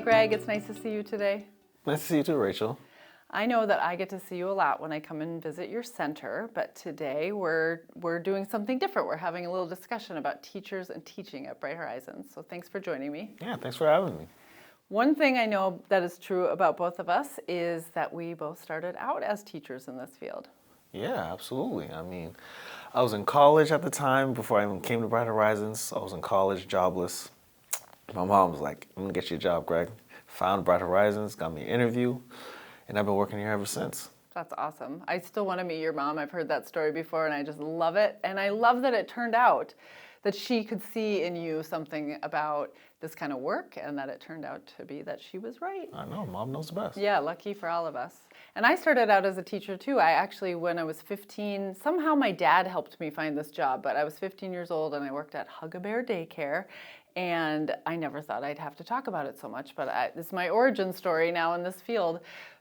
Greg. It's nice to see you today. Nice to see you too, Rachel. I know that I get to see you a lot when I come and visit your center, but today we're doing something different. We're having a little discussion about teachers and teaching at Bright Horizons. So thanks for joining me. Yeah, thanks for having me. One thing I know that is true about both of us is that we both started out as teachers in this field. Yeah, absolutely. I mean, I was in college at the time before I even came to Bright Horizons. I was in college, jobless. My mom was like, I'm going to get you a job, Greg. Found Bright Horizons, got me an interview, and I've been working here ever since. That's awesome. I still want to meet your mom. I've heard that story before, and I just love it. And I love that it turned out that she could see in you something about this kind of work, and that it turned out to be that she was right. I know, Mom knows the best. Yeah, lucky for all of us. And I started out as a teacher too. I actually, when I was 15, somehow my dad helped me find this job, but I was 15 years old and I worked at Hug-A-Bear Daycare, and I never thought I'd have to talk about it so much, but this is my origin story now in this field.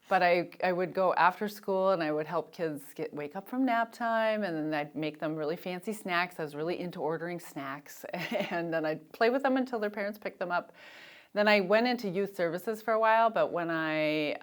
But I would go after school and I would help kids wake up from nap time, and then I'd make them really fancy snacks. I was really into ordering snacks, and then I'd play with them until their parents picked them up. Then I went into youth services for a while, but when I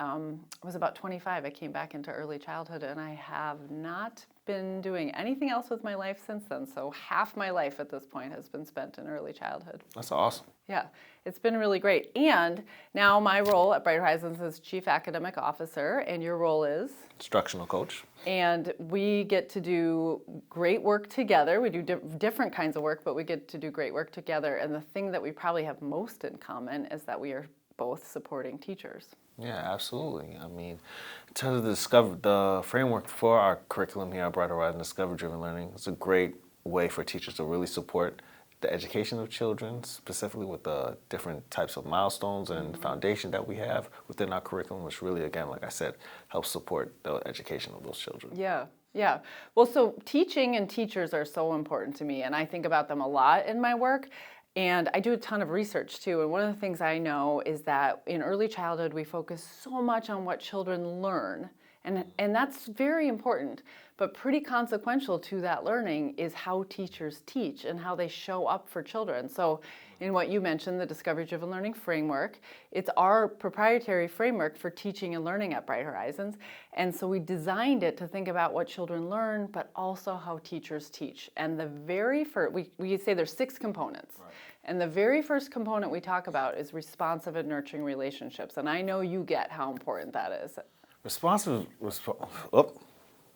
was about 25, I came back into early childhood, and I have not been doing anything else with my life since then. So half my life at this point has been spent in early childhood. That's awesome. Yeah, it's been really great. And now my role at Bright Horizons is Chief Academic Officer, and your role is? Instructional Coach. And we get to do great work together. We do different kinds of work, but we get to do great work together. And the thing that we probably have most in common is that we are both supporting teachers. Yeah, absolutely. I mean, in terms of the framework for our curriculum here at Bright Horizons, Discovery-Driven Learning, it's a great way for teachers to really support the education of children, specifically with the different types of milestones and foundation that we have within our curriculum, which really, again, like I said, helps support the education of those children. Yeah. Yeah. Well, so teaching and teachers are so important to me, and I think about them a lot in my work. And I do a ton of research too. And one of the things I know is that in early childhood, we focus so much on what children learn. And that's very important. But pretty consequential to that learning is how teachers teach and how they show up for children. So in what you mentioned, the Discovery-Driven Learning Framework, it's our proprietary framework for teaching and learning at Bright Horizons. And so we designed it to think about what children learn, but also how teachers teach. And the very first, we say there's 6 components. Right. And the very first component we talk about is responsive and nurturing relationships. And I know you get how important that is. Responsive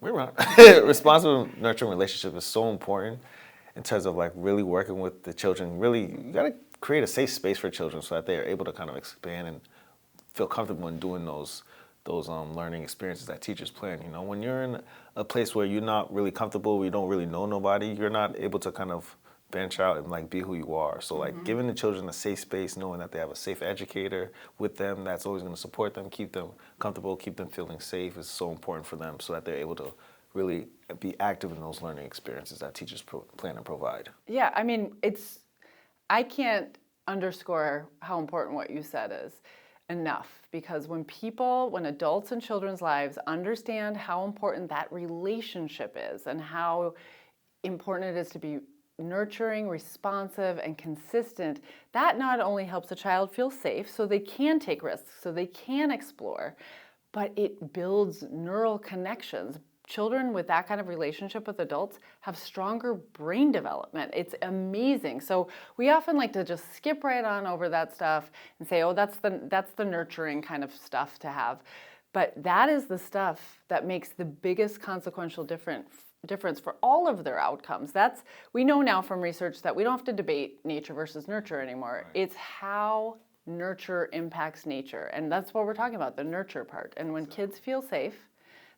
nurturing relationship is so important in terms of like really working with the children. Really, you got to create a safe space for children so that they are able to kind of expand and feel comfortable in doing those learning experiences that teachers plan. You know, when you're in a place where you're not really comfortable, where you don't really know nobody, you're not able to kind of venture out and like be who you are. So like giving the children a safe space, knowing that they have a safe educator with them that's always going to support them, keep them comfortable, keep them feeling safe is so important for them so that they're able to really be active in those learning experiences that teachers plan and provide. Yeah, I mean, I can't underscore how important what you said is enough, because when adults in children's lives understand how important that relationship is and how important it is to be nurturing, responsive, and consistent, that not only helps a child feel safe so they can take risks, so they can explore, but it builds neural connections. Children with that kind of relationship with adults have stronger brain development. It's amazing. So we often like to just skip right on over that stuff and say, oh, that's the nurturing kind of stuff to have. But that is the stuff that makes the biggest consequential difference for all of their outcomes. We know now from research that we don't have to debate nature versus nurture anymore. Right. It's how nurture impacts nature. And that's what we're talking about, the nurture part. And when kids feel safe,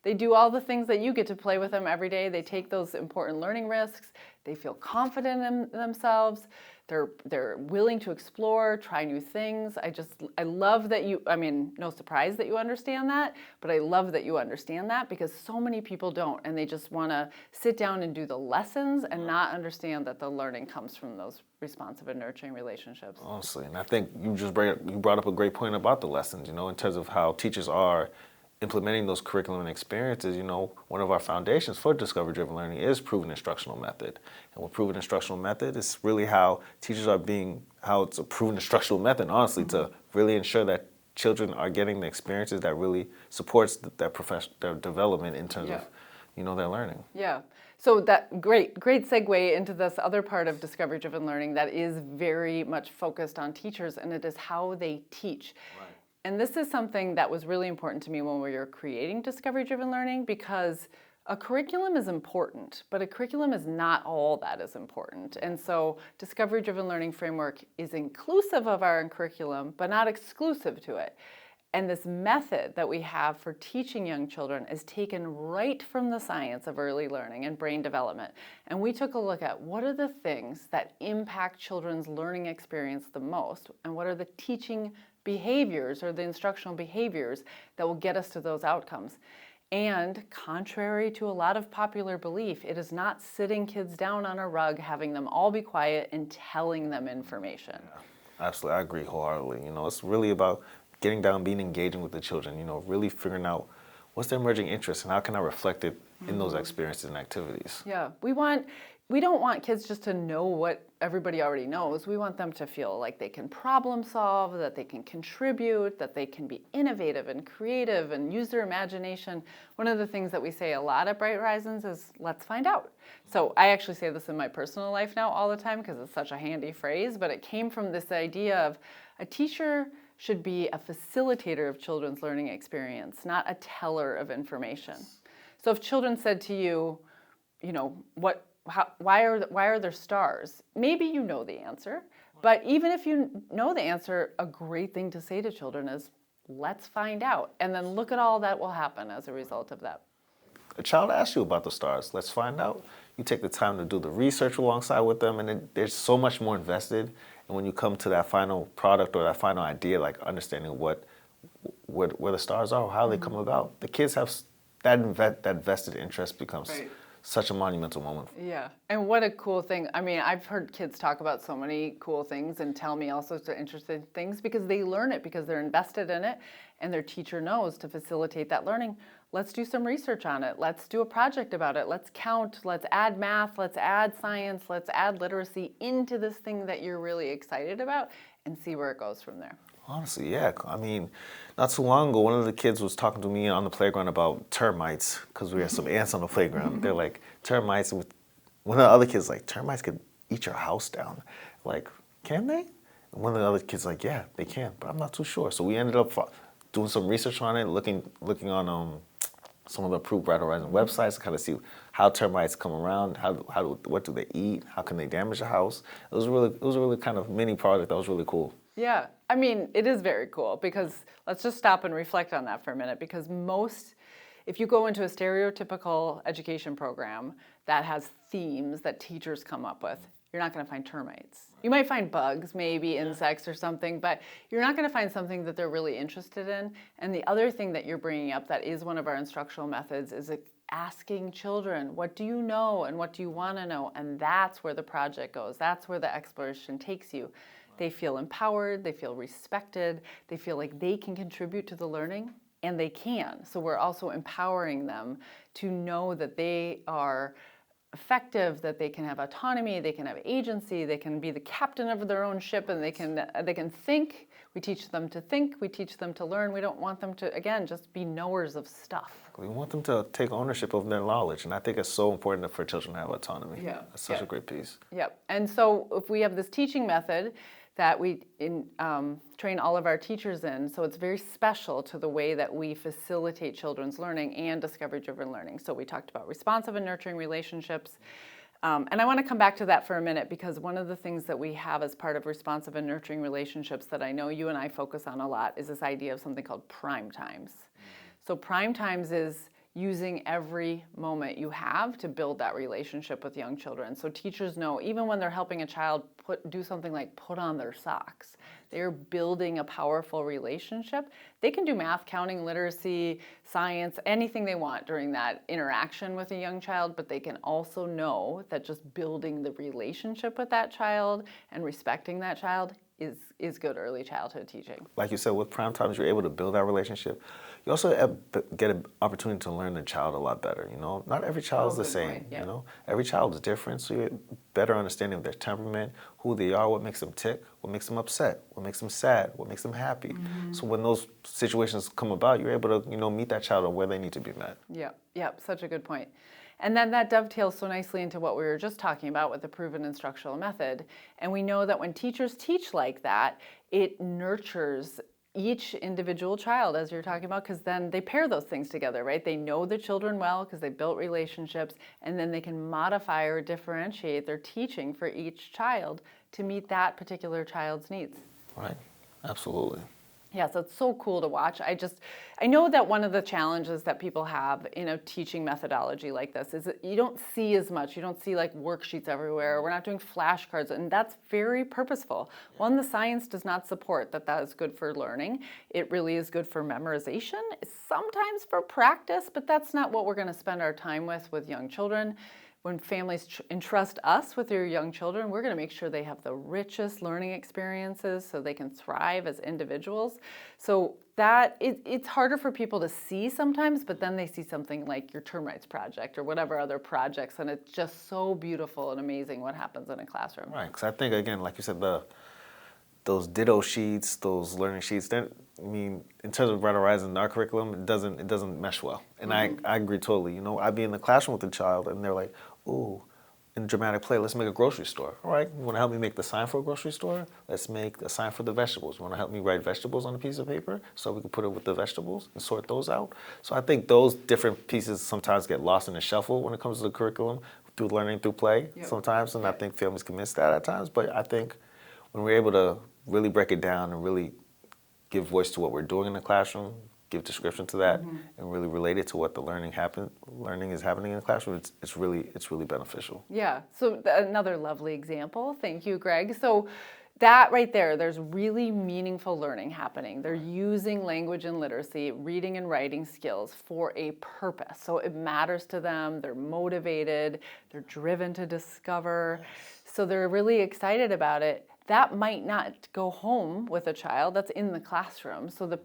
they do all the things that you get to play with them every day. They take those important learning risks. They feel confident in themselves. They're willing to explore, try new things. I love that no surprise that you understand that, but I love that you understand that, because so many people don't, and they just want to sit down and do the lessons and not understand that the learning comes from those responsive and nurturing relationships. Honestly, and I think you brought up a great point about the lessons, in terms of how teachers are implementing those curriculum and experiences, one of our foundations for discovery-driven learning is proven instructional method. And with proven instructional method, it's really how teachers how it's a proven instructional method, honestly, to really ensure that children are getting the experiences that really supports their development in terms of, their learning. Yeah. So that great segue into this other part of discovery-driven learning that is very much focused on teachers, and it is how they teach. Right. And this is something that was really important to me when we were creating discovery-driven learning, because a curriculum is important, but a curriculum is not all that is important. And so discovery-driven learning framework is inclusive of our curriculum, but not exclusive to it. And this method that we have for teaching young children is taken right from the science of early learning and brain development. And we took a look at what are the things that impact children's learning experience the most, and what are the teaching behaviors or the instructional behaviors that will get us to those outcomes. And contrary to a lot of popular belief, it is not sitting kids down on a rug, having them all be quiet and telling them information. Yeah, absolutely, I agree wholeheartedly. It's really about getting down, being engaging with the children, really figuring out what's their emerging interest and how can I reflect it in those experiences and activities. Yeah, we don't want kids just to know what everybody already knows. We want them to feel like they can problem solve, that they can contribute, that they can be innovative and creative and use their imagination. One of the things that we say a lot at Bright Horizons is, let's find out. So I actually say this in my personal life now all the time because it's such a handy phrase, but it came from this idea of a teacher should be a facilitator of children's learning experience, not a teller of information. So if children said to you, why are there stars? Maybe you know the answer, but even if you know the answer, a great thing to say to children is, let's find out. And then look at all that will happen as a result of that. A child asks you about the stars, let's find out. You take the time to do the research alongside with them, and then there's so much more invested. And when you come to that final product or that final idea, like understanding where the stars are, how they come about, the kids have that vested interest becomes such a monumental moment. Yeah, and what a cool thing. I mean, I've heard kids talk about so many cool things and tell me all sorts of interesting things because they learn it, because they're invested in it, and their teacher knows to facilitate that learning. Let's do some research on it. Let's do a project about it. Let's count. Let's add math. Let's add science. Let's add literacy into this thing that you're really excited about and see where it goes from there. Honestly, yeah. I mean, not too long ago, one of the kids was talking to me on the playground about termites because we had some ants on the playground. They're like, termites. One of the other kids like, termites could eat your house down. Like, can they? And one of the other kids like, yeah, they can, but I'm not too sure. So we ended up doing some research on it, looking on some of the approved Bright Horizon websites to kind of see how termites come around, what do they eat, how can they damage a house. It was a really kind of mini project that was really cool. Yeah, I mean, it is very cool because let's just stop and reflect on that for a minute, because if you go into a stereotypical education program that has themes that teachers come up with, you're not going to find termites. You might find bugs, maybe insects or something, but you're not going to find something that they're really interested in. And the other thing that you're bringing up that is one of our instructional methods is asking children, what do you know and what do you want to know? And that's where the project goes. That's where the exploration takes you. They feel empowered, they feel respected, they feel like they can contribute to the learning, and they can. So we're also empowering them to know that they are effective, that they can have autonomy, they can have agency, they can be the captain of their own ship, and they can think. We teach them to think, we teach them to learn. We don't want them to, again, just be knowers of stuff. We want them to take ownership of their knowledge, and I think it's so important for children to have autonomy. Yeah. That's such a great piece. Yep. And so if we have this teaching method that we train all of our teachers in, so it's very special to the way that we facilitate children's learning and discovery-driven learning. So we talked about responsive and nurturing relationships. And I want to come back to that for a minute, because one of the things that we have as part of responsive and nurturing relationships that I know you and I focus on a lot is this idea of something called prime times. So prime times is using every moment you have to build that relationship with young children. So teachers know, even when they're helping a child do something like put on their socks, they're building a powerful relationship. They can do math, counting, literacy, science, anything they want during that interaction with a young child, but they can also know that just building the relationship with that child and respecting that child is good early childhood teaching. Like you said, with prime times, you're able to build that relationship. You also get an opportunity to learn the child a lot better. Not every child is the good same. point, yeah. Every child is different, so you get better understanding of their temperament, who they are, what makes them tick, what makes them upset, what makes them sad, what makes them happy. So when those situations come about, you're able to meet that child where they need to be met. Yeah, such a good point. And then that dovetails so nicely into what we were just talking about with the proven instructional method. And we know that when teachers teach like that, it nurtures each individual child, as you're talking about, because then they pair those things together, right? They know the children well because they built relationships, and then they can modify or differentiate their teaching for each child to meet that particular child's needs. Right, absolutely. Yeah, so it's so cool to watch. I know that one of the challenges that people have in a teaching methodology like this is that you don't see as much. You don't see like worksheets everywhere. We're not doing flashcards, and that's very purposeful. One, the science does not support that is good for learning. It really is good for memorization, sometimes for practice, but that's not what we're going to spend our time with young children. When families entrust us with your young children, we're going to make sure they have the richest learning experiences so they can thrive as individuals. So that it's harder for people to see sometimes, but then they see something like your term rights project or whatever other projects, and it's just so beautiful and amazing what happens in a classroom. Right, because I think, again, like you said, those ditto sheets, those learning sheets, in terms of Bright Horizons, our curriculum, it doesn't mesh well. And I agree totally. I'd be in the classroom with a child and they're like, ooh, in dramatic play, let's make a grocery store. All right, you want to help me make the sign for a grocery store? Let's make a sign for the vegetables. You want to help me write vegetables on a piece of paper so we can put it with the vegetables and sort those out? So I think those different pieces sometimes get lost in the shuffle when it comes to the curriculum through learning through play sometimes, and I think families can miss that at times. But I think when we're able to really break it down and really give voice to what we're doing in the classroom, give description to that, and really relate it to what the learning is happening in the classroom, it's really beneficial. Yeah, so another lovely example. Thank you, Greg. So that right there's really meaningful learning happening. They're using language and literacy, reading and writing skills for a purpose. So it matters to them, they're motivated, they're driven to discover. So they're really excited about it. That might not go home with a child, that's in the classroom. So the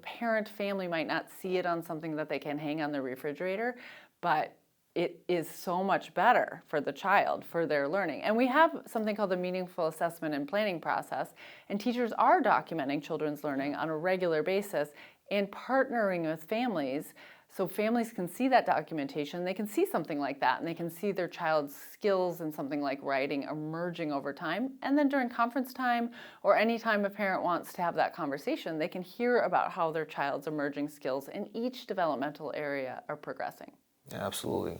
family might not see it on something that they can hang on the refrigerator, but it is so much better for the child, for their learning. And we have something called the meaningful assessment and planning process, and teachers are documenting children's learning on a regular basis and partnering with families so families can see that documentation. They can see something like that, and they can see their child's skills in something like writing emerging over time. And then during conference time or any time a parent wants to have that conversation, they can hear about how their child's emerging skills in each developmental area are progressing. Yeah, absolutely.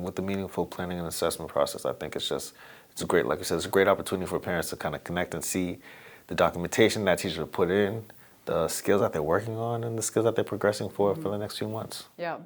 With the meaningful planning and assessment process, I think it's a great, like you said, it's a great opportunity for parents to kind of connect and see the documentation that teachers have put in, the skills that they're working on, and the skills that they're progressing for the next few months. Yeah.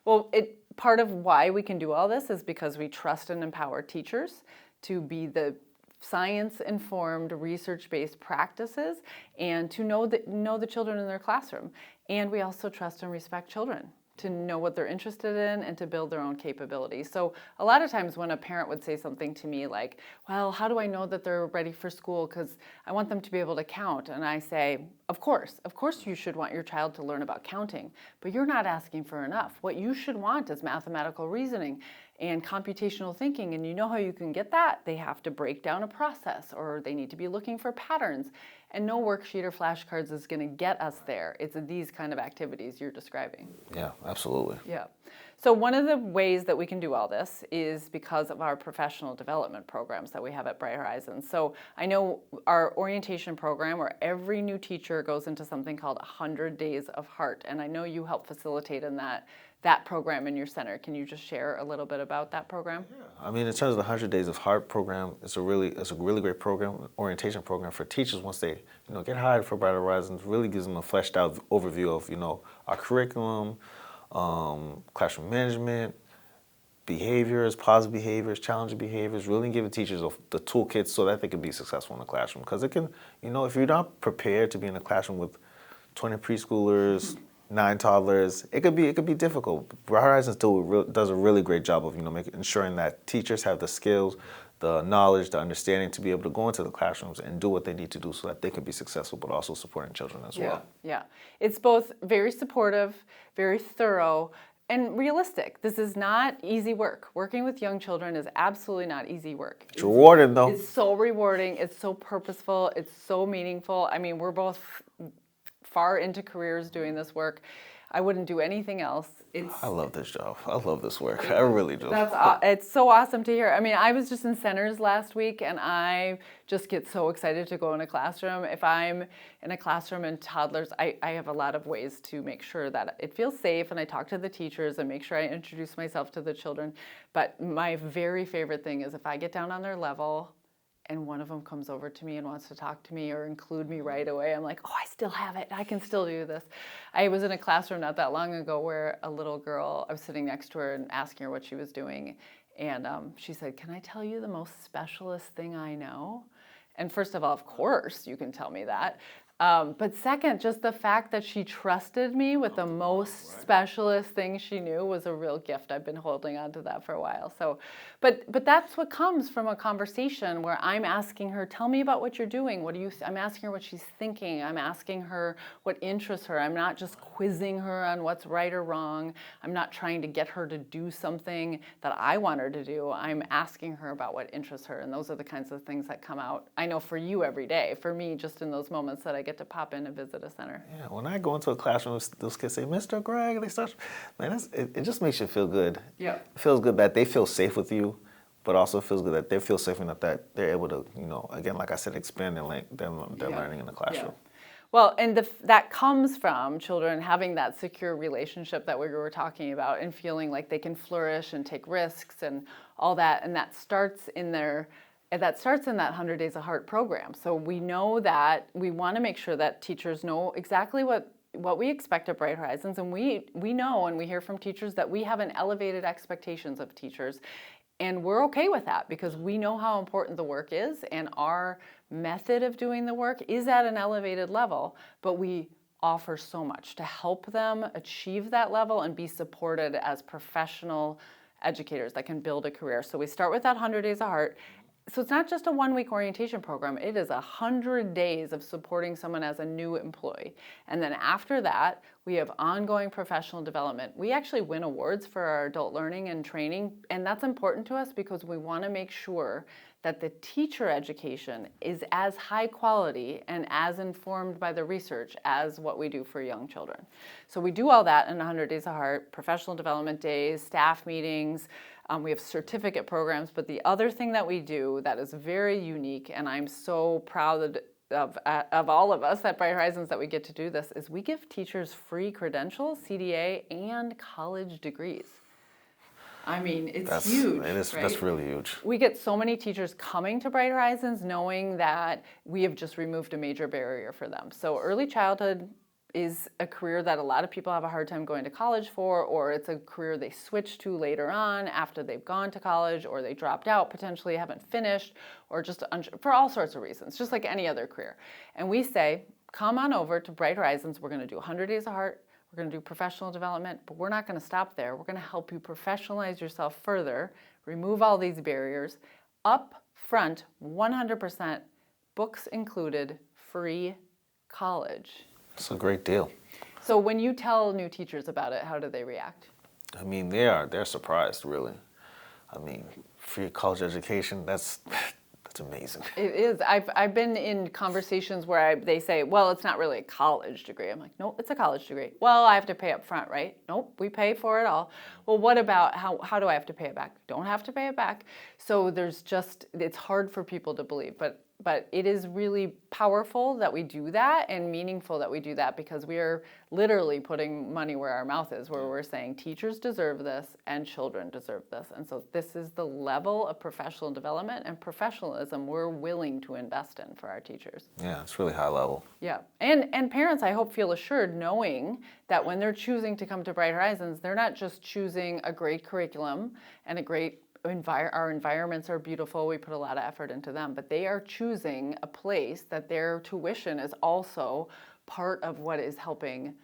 Well, part of why we can do all this is because we trust and empower teachers to be the science-informed, research-based practices and to know the children in their classroom. And we also trust and respect children to know what they're interested in and to build their own capabilities. So a lot of times when a parent would say something to me like, well, how do I know that they're ready for school because I want them to be able to count? And I say, of course you should want your child to learn about counting, but you're not asking for enough. What you should want is mathematical reasoning and computational thinking, and you know how you can get that? They have to break down a process, or they need to be looking for patterns. And no worksheet or flashcards is going to get us there. It's these kind of activities you're describing. Yeah, absolutely. Yeah. So one of the ways that we can do all this is because of our professional development programs that we have at Bright Horizons. So I know our orientation program where every new teacher goes into something called 100 Days of Heart. And I know you help facilitate in that program in your center. Can you just share a little bit about that program? Yeah. In terms of the 100 Days of Heart program, it's a really great program, orientation program for teachers once they get hired for Bright Horizons. Really gives them a fleshed out overview of our curriculum, classroom management, behaviors, positive behaviors, challenging behaviors, really giving teachers the toolkits so that they can be successful in the classroom. Because it can, if you're not prepared to be in a classroom with 20 preschoolers, 9 toddlers, it could be difficult. Bright Horizons does a really great job of ensuring that teachers have the skills, the knowledge, the understanding to be able to go into the classrooms and do what they need to do so that they can be successful, but also supporting children as well. Yeah. It's both very supportive, very thorough, and realistic. This is not easy work. Working with young children is absolutely not easy work. It's rewarding, though. It's so rewarding. It's so purposeful. It's so meaningful. I mean, we're both far into careers doing this work. I wouldn't do anything else. I love this job. I love this work. I really do. It's so awesome to hear. I mean, I was just in centers last week, and I just get so excited to go in a classroom. If I'm in a classroom and toddlers, I have a lot of ways to make sure that it feels safe, and I talk to the teachers and make sure I introduce myself to the children. But my very favorite thing is if I get down on their level and one of them comes over to me and wants to talk to me or include me right away, I'm like, oh, I still have it. I can still do this. I was in a classroom not that long ago where a little girl, I was sitting next to her and asking her what she was doing. And she said, can I tell you the most specialist thing I know? And first of all, of course, you can tell me that. But second, just the fact that she trusted me with the most specialist thing she knew was a real gift. I've been holding on to that for a while. So, but that's what comes from a conversation where I'm asking her, tell me about what you're doing. I'm asking her what she's thinking. I'm asking her what interests her. I'm not just quizzing her on what's right or wrong. I'm not trying to get her to do something that I want her to do. I'm asking her about what interests her. And those are the kinds of things that come out. I know for you every day, for me, just in those moments that I get to pop in and visit a center. Yeah, when I go into a classroom, those kids say, Mr. Gregg, they start, man, it just makes you feel good. Yeah. It feels good that they feel safe with you, but also feels good that they feel safe enough that they're able to, again, like I said, expand their learning in the classroom. Yeah. Well, and that comes from children having that secure relationship that we were talking about and feeling like they can flourish and take risks and all that. And that starts in that 100 Days of Heart program. So we know that we want to make sure that teachers know exactly what we expect at Bright Horizons. And we know and we hear from teachers that we have an elevated expectations of teachers. And we're okay with that because we know how important the work is and our method of doing the work is at an elevated level, but we offer so much to help them achieve that level and be supported as professional educators that can build a career. So we start with that 100 Days of Heart. So it's not just a one-week orientation program. It is 100 days of supporting someone as a new employee. And then after that, we have ongoing professional development. We actually win awards for our adult learning and training, and that's important to us because we want to make sure that the teacher education is as high quality and as informed by the research as what we do for young children. So we do all that in 100 Days of Heart, professional development days, staff meetings. We have certificate programs, but the other thing that we do that is very unique, and I'm so proud of all of us at Bright Horizons that we get to do this, is we give teachers free credentials, CDA, and college degrees. I mean, it's huge. It is, right? That's really huge. We get so many teachers coming to Bright Horizons knowing that we have just removed a major barrier for them. So early childhood is a career that a lot of people have a hard time going to college for, or it's a career they switch to later on after they've gone to college, or they dropped out, potentially haven't finished, or just for all sorts of reasons, just like any other career. And we say, come on over to Bright Horizons. We're going to do 100 Days of Heart. We're going to do professional development, but we're not going to stop there. We're going to help you professionalize yourself further, remove all these barriers, up front, 100%, books included, free college. It's a great deal. So when you tell new teachers about it, how do they react? I mean, they're surprised, really. I mean, free college education, that's amazing. It is. I've been in conversations where they say, well, it's not really a college degree. I'm like, no, it's a college degree. Well, I have to pay up front, right? Nope, we pay for it all. Well, what about how do I have to pay it back? Don't have to pay it back. So it's hard for people to believe, but it is really powerful that we do that and meaningful that we do that because we are literally putting money where our mouth is, where we're saying teachers deserve this and children deserve this. And so this is the level of professional development and professionalism we're willing to invest in for our teachers. Yeah, it's really high level. Yeah. And parents, I hope, feel assured knowing that when they're choosing to come to Bright Horizons, they're not just choosing a great curriculum and a great our environments are beautiful. We put a lot of effort into them, but they are choosing a place that their tuition is also part of what is helping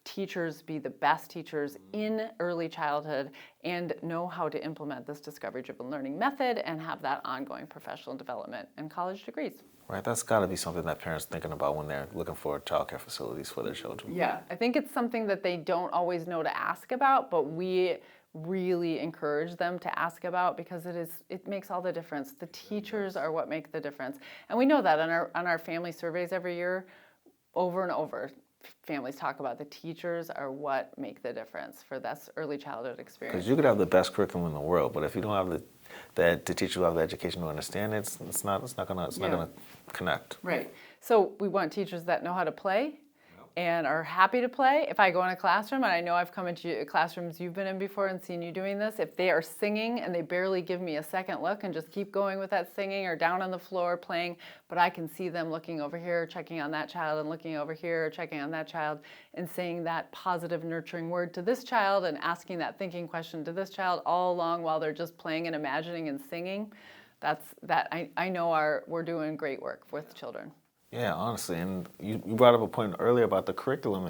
teachers be the best teachers in early childhood and know how to implement this discovery-driven learning method and have that ongoing professional development and college degrees. Right, that's got to be something that parents are thinking about when they're looking for childcare facilities for their children. Yeah, I think it's something that they don't always know to ask about, but we really encourage them to ask about because it makes all the difference. The teachers are what make the difference. And we know that on our family surveys every year, over and over, families talk about the teachers are what make the difference for this early childhood experience. Because you could have the best curriculum in the world, but if you don't have the teacher who have the education to understand it, it's not gonna connect. Right. So we want teachers that know how to play and are happy to play. If I go in a classroom, and I know I've come into classrooms you've been in before and seen you doing this, if they are singing and they barely give me a second look and just keep going with that singing or down on the floor playing, but I can see them looking over here, checking on that child, and looking over here, checking on that child, and saying that positive, nurturing word to this child and asking that thinking question to this child all along while they're just playing and imagining and singing, I know we're doing great work with children. Yeah, honestly, and you brought up a point earlier about the curriculum,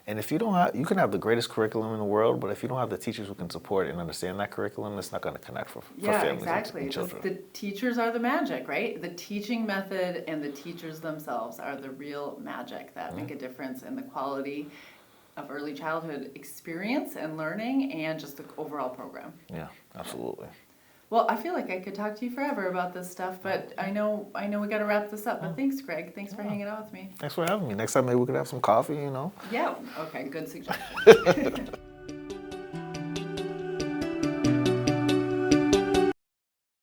and if you don't have, you can have the greatest curriculum in the world, but if you don't have the teachers who can support and understand that curriculum, it's not going to connect for families and children. The teachers are the magic, right? The teaching method and the teachers themselves are the real magic that make a difference in the quality of early childhood experience and learning and just the overall program. Yeah, absolutely. Well, I feel like I could talk to you forever about this stuff, but I know we got to wrap this up. But thanks, Greg. Thanks for hanging out with me. Thanks for having me. Next time maybe we could have some coffee, Yeah. Okay. Good suggestion.